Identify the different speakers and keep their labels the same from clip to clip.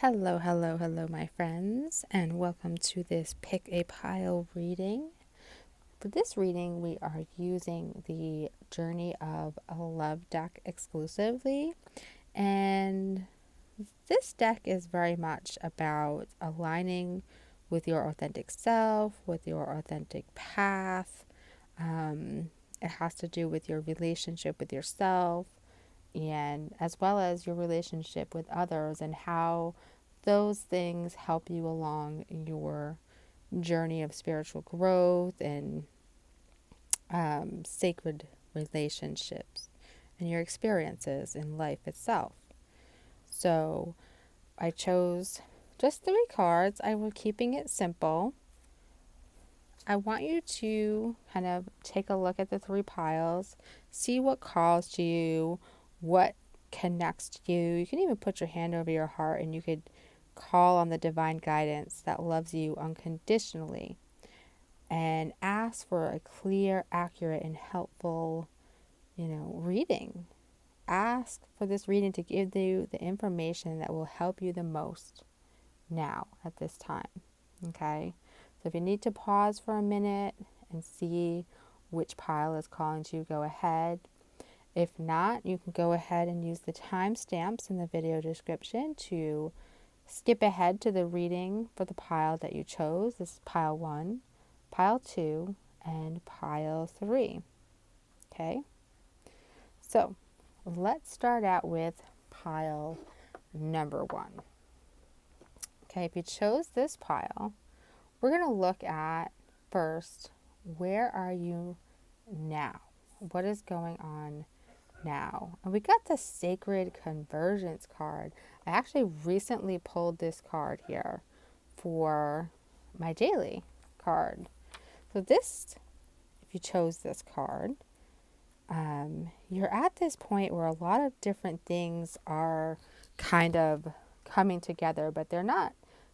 Speaker 1: Hello, hello, hello, my friends, and welcome to this Pick a Pile reading. For this reading, we are using the Journey of a Love deck exclusively, and this deck is very much about aligning with your authentic self, with your authentic path. It has to do with your relationship with yourself, and as well as your relationship with others and how those things help you along your journey of spiritual growth and sacred relationships and your experiences in life itself. So I chose just 3 cards. I was keeping it simple. I want you to kind of take a look at the 3 piles, see what calls to you, what connects to you. You can even put your hand over your heart and you could call on the divine guidance that loves you unconditionally and ask for a clear, accurate, and helpful, reading. Ask for this reading to give you the information that will help you the most now at this time. Okay? So if you need to pause for a minute and see which pile is calling to you, go ahead. If not, you can go ahead and use the timestamps in the video description to skip ahead to the reading for the pile that you chose. This is pile 1, pile 2, and pile 3. Okay? So let's start out with pile number 1. Okay, if you chose this pile, we're going to look at first, where are you now? What is going on now? And we got the Sacred Convergence card. I actually recently pulled this card here for my daily card. So this, if you chose this card, you're at this point where a lot of different things are kind of coming together, but they're not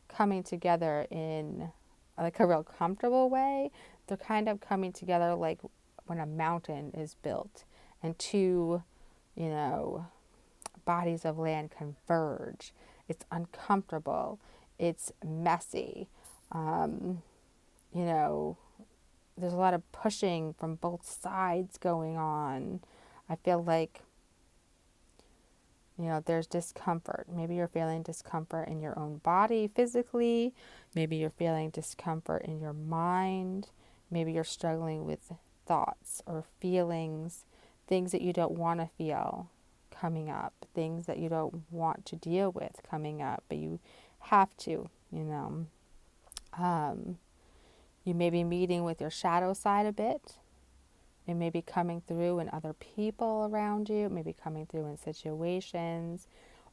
Speaker 1: coming together in like a real comfortable way. They're kind of coming together like when a mountain is built and two, you know, bodies of land converge. It's uncomfortable. It's messy. Um, you know, there's a lot of pushing from both sides going on. I feel like, there's discomfort. Maybe you're feeling discomfort in your own body physically. Maybe you're feeling discomfort in your mind. Maybe you're struggling with thoughts or feelings, things that you don't want to feel coming up, things that you don't want to deal with coming up, but you have to. You may be meeting with your shadow side a bit. It may be coming through in other people around you. It may be coming through in situations.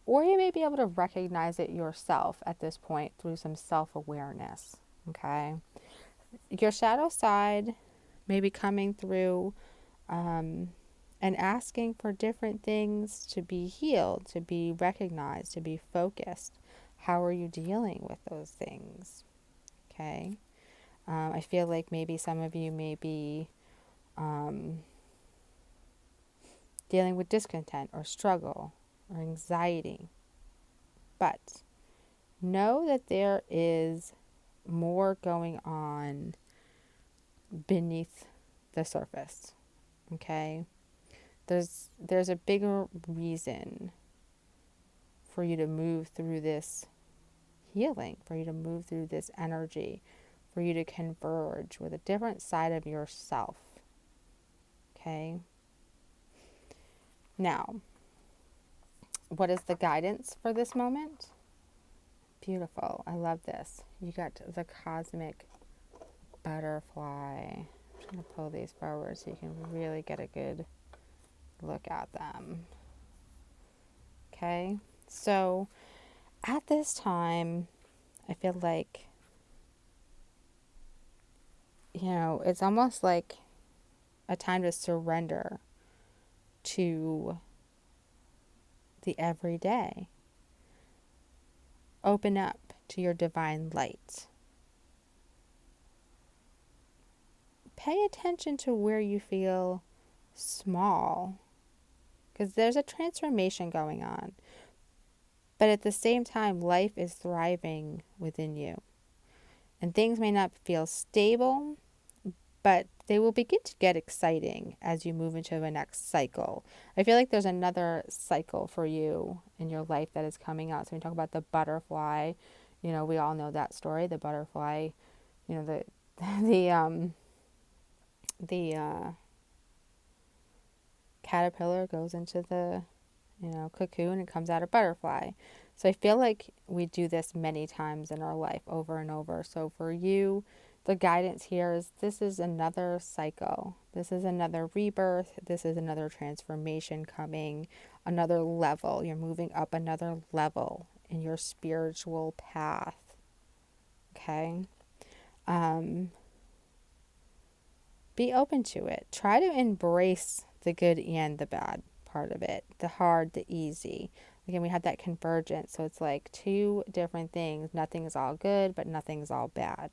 Speaker 1: Or you may be able to recognize it yourself at this point through some self-awareness. Okay? Your shadow side may be coming through and asking for different things to be healed, to be recognized, to be focused. How are you dealing with those things? Okay? I feel like maybe some of you may be dealing with discontent or struggle or anxiety. But know that there is more going on beneath the surface. Okay? There's a bigger reason for you to move through this healing, for you to move through this energy, for you to converge with a different side of yourself. Okay? Now, what is the guidance for this moment? Beautiful. I love this. You got the cosmic butterfly. I'm trying to pull these forward so you can really get a good look at them. Okay? So, at this time, I feel like, it's almost like a time to surrender to the everyday. Open up to your divine light. Pay attention to where you feel small, because there's a transformation going on. But at the same time, life is thriving within you. And things may not feel stable, but they will begin to get exciting as you move into the next cycle. I feel like there's another cycle for you in your life that is coming out. So when we talk about the butterfly, we all know that story. The butterfly, the the the caterpillar goes into the cocoon and comes out a butterfly. So I feel like we do this many times in our life over and over. So for you, the guidance here is this is another cycle. This is another rebirth. This is another transformation coming, another level. You're moving up another level in your spiritual path. Okay? Be open to it. Try to embrace the good and the bad part of it, the hard, the easy. Again, we have that convergence. So it's like two different things. Nothing is all good, but nothing's all bad.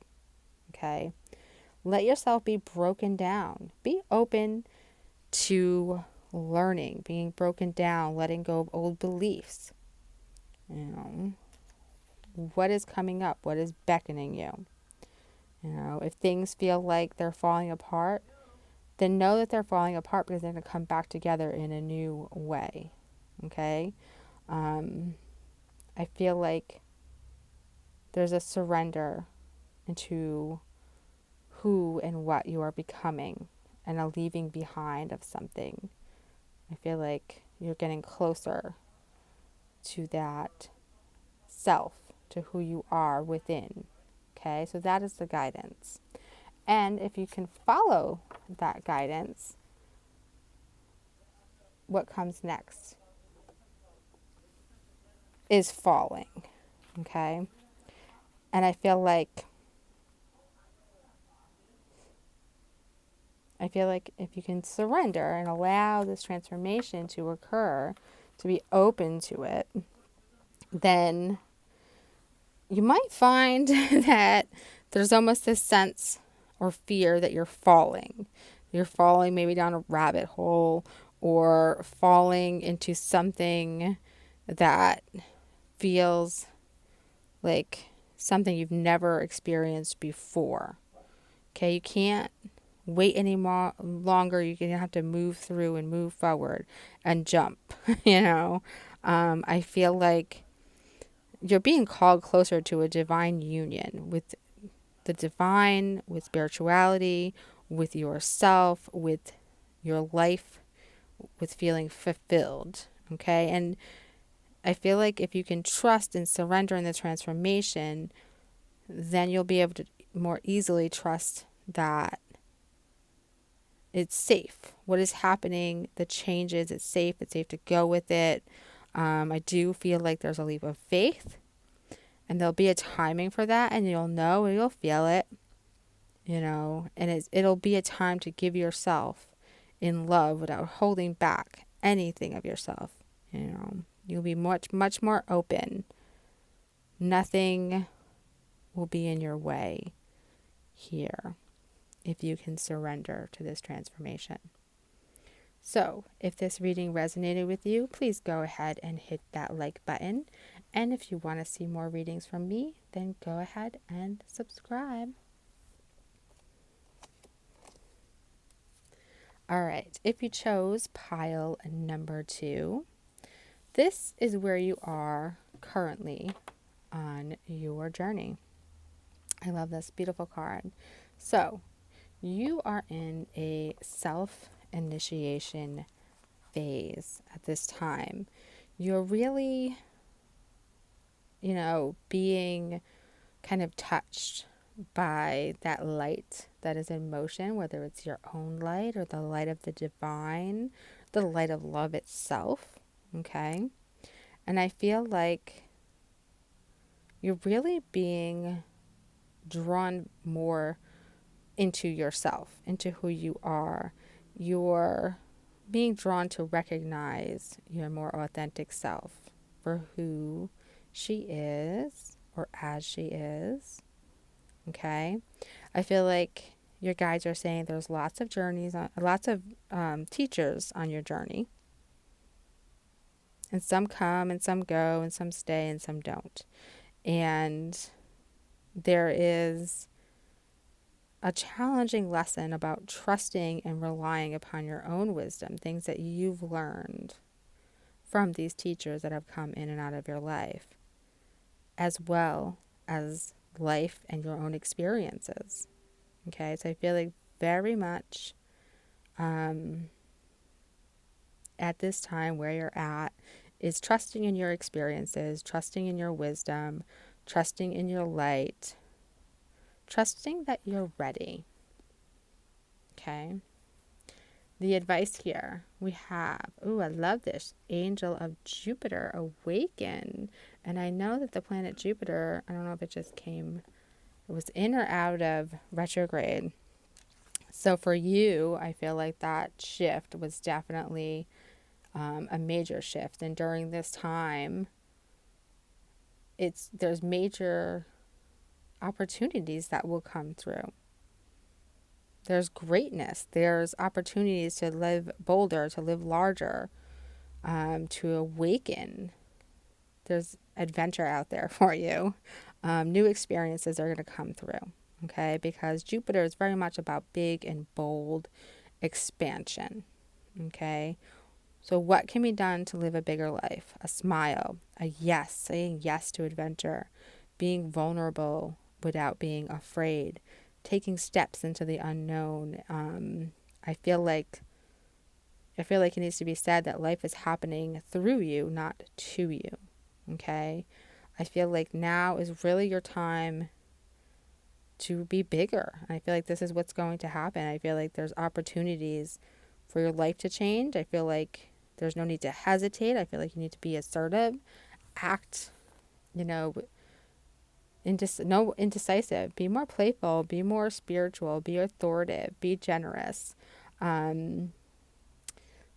Speaker 1: Okay? Let yourself be broken down. Be open to learning, being broken down, letting go of old beliefs. What is coming up? What is beckoning you? If things feel like they're falling apart, then know that they're falling apart because they're going to come back together in a new way. Okay? I feel like there's a surrender into who and what you are becoming and a leaving behind of something. I feel like you're getting closer to that self, to who you are within. Okay? So that is the guidance. And if you can follow that guidance, what comes next is falling. Okay? And I feel like if you can surrender and allow this transformation to occur, to be open to it, then you might find that there's almost this sense or fear that you're falling. You're falling maybe down a rabbit hole or falling into something that feels like something you've never experienced before. Okay, you can't wait any longer. You're going to have to move through and move forward and jump, I feel like you're being called closer to a divine union with the divine, with spirituality, with yourself, with your life, with feeling fulfilled. Okay. And I feel like if you can trust and surrender in the transformation, then you'll be able to more easily trust that it's safe. What is happening, the changes, it's safe to go with it. I do feel like there's a leap of faith, and there'll be a timing for that, and you'll know and you'll feel it, and it'll be a time to give yourself in love without holding back anything of yourself. You'll be much, much more open. Nothing will be in your way here if you can surrender to this transformation. So, if this reading resonated with you, please go ahead and hit that like button. And if you want to see more readings from me, then go ahead and subscribe. All right, if you chose pile number 2, this is where you are currently on your journey. I love this beautiful card. So, you are in a self-initiation phase at this time. You're really, being kind of touched by that light that is in motion, whether it's your own light or the light of the divine, the light of love itself. Okay? And I feel like you're really being drawn more into yourself, into who you are. You're being drawn to recognize your more authentic self for who she is or as she is. Okay? I feel like your guides are saying there's lots of journeys, lots of teachers on your journey. And some come and some go and some stay and some don't. And there is a challenging lesson about trusting and relying upon your own wisdom, things that you've learned from these teachers that have come in and out of your life, as well as life and your own experiences. Okay, so I feel like very much at this time where you're at is trusting in your experiences, trusting in your wisdom, trusting in your light, trusting that you're ready. Okay. The advice here we have, I love this, Angel of Jupiter, awaken. And I know that the planet Jupiter, I don't know if it just came, it was in or out of retrograde. So for you, I feel like that shift was definitely a major shift. And during this time, there's major opportunities that will come through. There's greatness. There's opportunities to live bolder, to live larger, to awaken. There's adventure out there for you. New experiences are going to come through, okay? Because Jupiter is very much about big and bold expansion, okay? So what can be done to live a bigger life? A smile, a yes, saying yes to adventure, being vulnerable without being afraid, taking steps into the unknown. I feel like it needs to be said that life is happening through you, not to you. Okay? I feel like now is really your time to be bigger. I feel like this is what's going to happen. I feel like there's opportunities for your life to change. I feel like there's no need to hesitate. I feel like you need to be assertive, act, indecisive, be more playful, be more spiritual, be authoritative, be generous.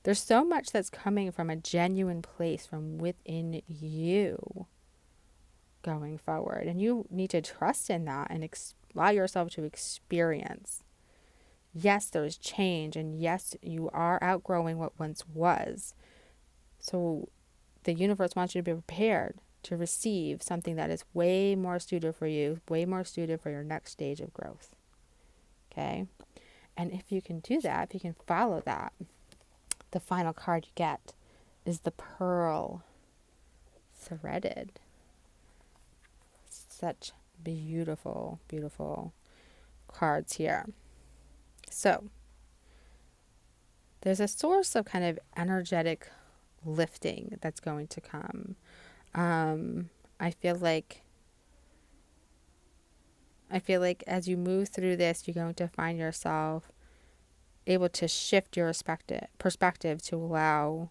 Speaker 1: There's so much that's coming from a genuine place from within you going forward. And you need to trust in that and allow yourself to experience. Yes, there's change. And yes, you are outgrowing what once was. So the universe wants you to be prepared to receive something that is way more suited for you, way more suited for your next stage of growth. Okay? And if you can do that, if you can follow that, the final card you get is the Pearl Threaded. Such beautiful, beautiful cards here. So, there's a source of kind of energetic lifting that's going to come. I feel like as you move through this, you're going to find yourself able to shift your perspective to allow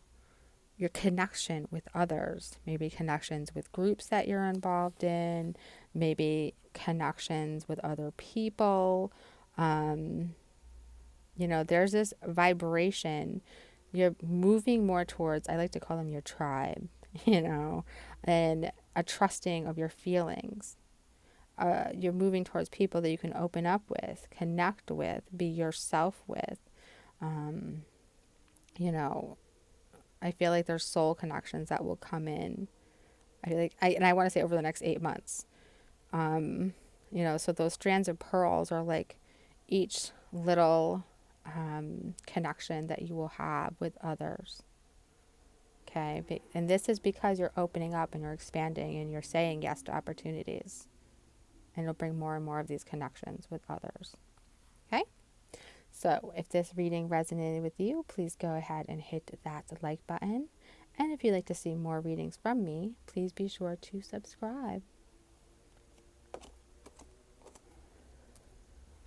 Speaker 1: your connection with others, maybe connections with groups that you're involved in, maybe connections with other people. There's this vibration. You're moving more towards, I like to call them your tribe, and a trusting of your feelings. You're moving towards people that you can open up with, connect with, be yourself with. I feel like there's soul connections that will come in. I want to say over the next 8 months. So those strands of pearls are like each little connection that you will have with others. Okay. And this is because you're opening up and you're expanding and you're saying yes to opportunities. And you'll bring more and more of these connections with others. Okay. So if this reading resonated with you, please go ahead and hit that like button. And if you'd like to see more readings from me, please be sure to subscribe.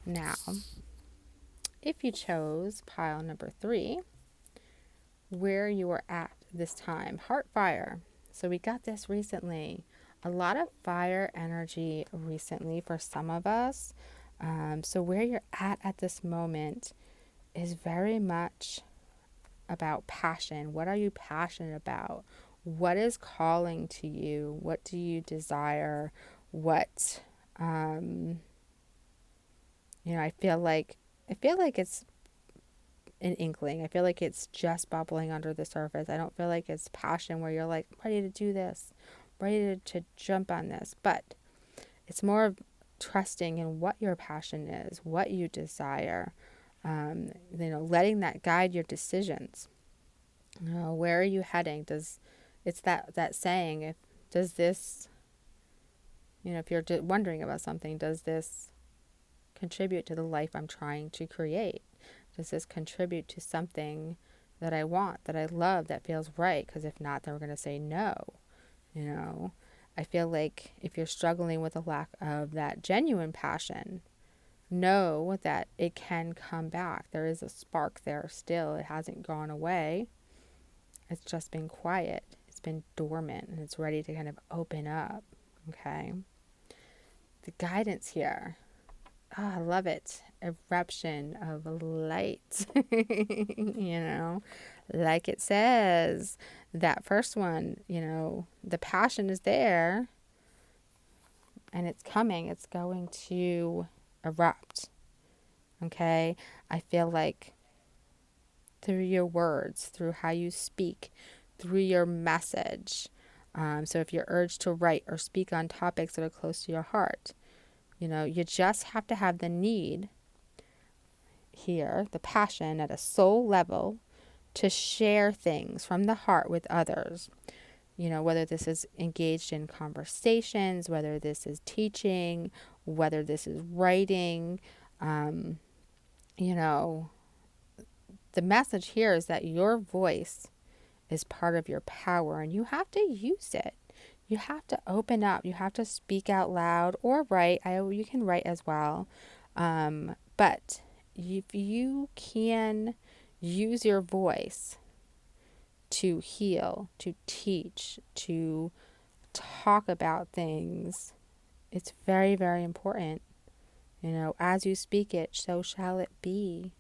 Speaker 1: Now, if you chose pile number 3, where you are at this time, heart fire. So we got this recently. A lot of fire energy recently for some of us. So where you're at this moment is very much about passion. What are you passionate about? What is calling to you? What do you desire? What, I feel like an inkling. I feel like it's just bubbling under the surface. I don't feel like it's passion where you're like ready to do this, ready to jump on this. But it's more of trusting in what your passion is, what you desire, letting that guide your decisions. Where are you heading? It's that saying, does this, if you're wondering about something, does this contribute to the life I'm trying to create? Does this contribute to something that I want, that I love, that feels right? Because if not, then we're going to say no. I feel like if you're struggling with a lack of that genuine passion, know that it can come back. There is a spark there still. It hasn't gone away. It's just been quiet. It's been dormant, and it's ready to kind of open up. Okay. The guidance here. Oh, I love it. Eruption of light. Like it says, that first one, the passion is there and it's coming. It's going to erupt. Okay. I feel like through your words, through how you speak, through your message. So if you're urged to write or speak on topics that are close to your heart, you just have to have the need here, the passion at a soul level to share things from the heart with others. Whether this is engaged in conversations, whether this is teaching, whether this is writing, you know, the message here is that your voice is part of your power and you have to use it. You have to open up. You have to speak out loud or write. You can write as well. But if you can use your voice to heal, to teach, to talk about things, it's very, very important. As you speak it, so shall it be,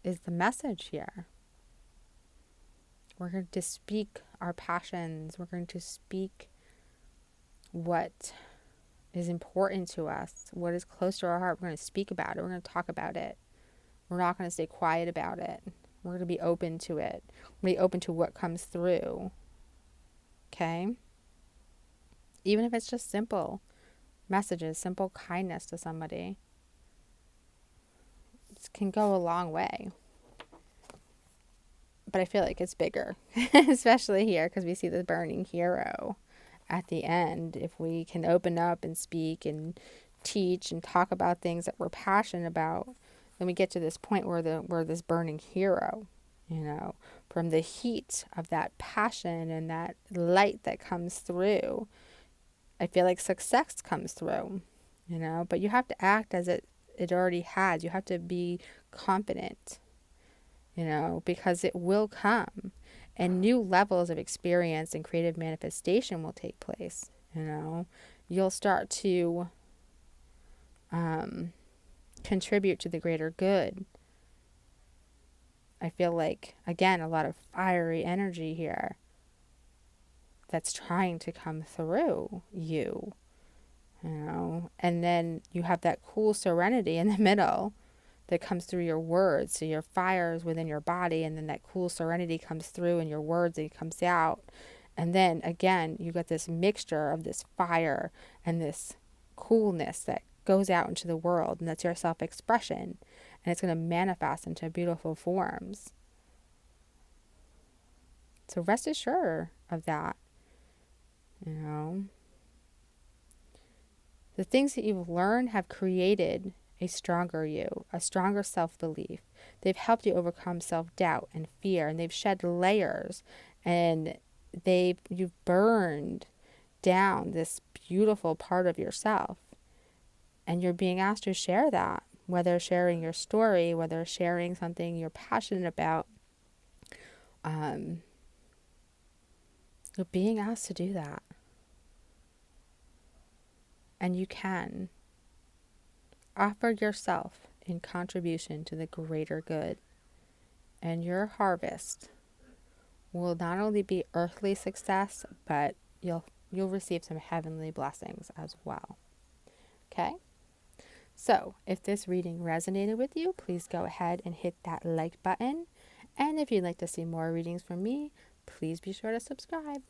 Speaker 1: is the message here. We're going to speak our passions. We're going to speak what is important to us, what is close to our heart. We're going to speak about it. We're going to talk about it. We're not going to stay quiet about it. We're going to be open to it. We're going to be open to what comes through. Okay? Even if it's just simple messages, simple kindness to somebody, it can go a long way. But I feel like it's bigger, especially here because we see the burning hero at the end. If we can open up and speak and teach and talk about things that we're passionate about, then we get to this point where we're this burning hero, from the heat of that passion and that light that comes through. I feel like success comes through, but you have to act as it already has. You have to be confident, because it will come and new levels of experience and creative manifestation will take place. You'll start to contribute to the greater good. I feel like, again, a lot of fiery energy here that's trying to come through you, and then you have that cool serenity in the middle that comes through your words. So your fire is within your body, and then that cool serenity comes through in your words and it comes out. And then again, you got this mixture of this fire and this coolness that goes out into the world, and that's your self-expression, and it's going to manifest into beautiful forms. So rest assured of that. The things that you've learned have created a stronger you, a stronger self-belief. They've helped you overcome self-doubt and fear, and they've shed layers, and you've burned down this beautiful part of yourself. And you're being asked to share that, whether sharing your story, whether sharing something you're passionate about. You're being asked to do that. And you can offer yourself in contribution to the greater good. And your harvest will not only be earthly success, but you'll receive some heavenly blessings as well. Okay? So, if this reading resonated with you, please go ahead and hit that like button. And if you'd like to see more readings from me, please be sure to subscribe.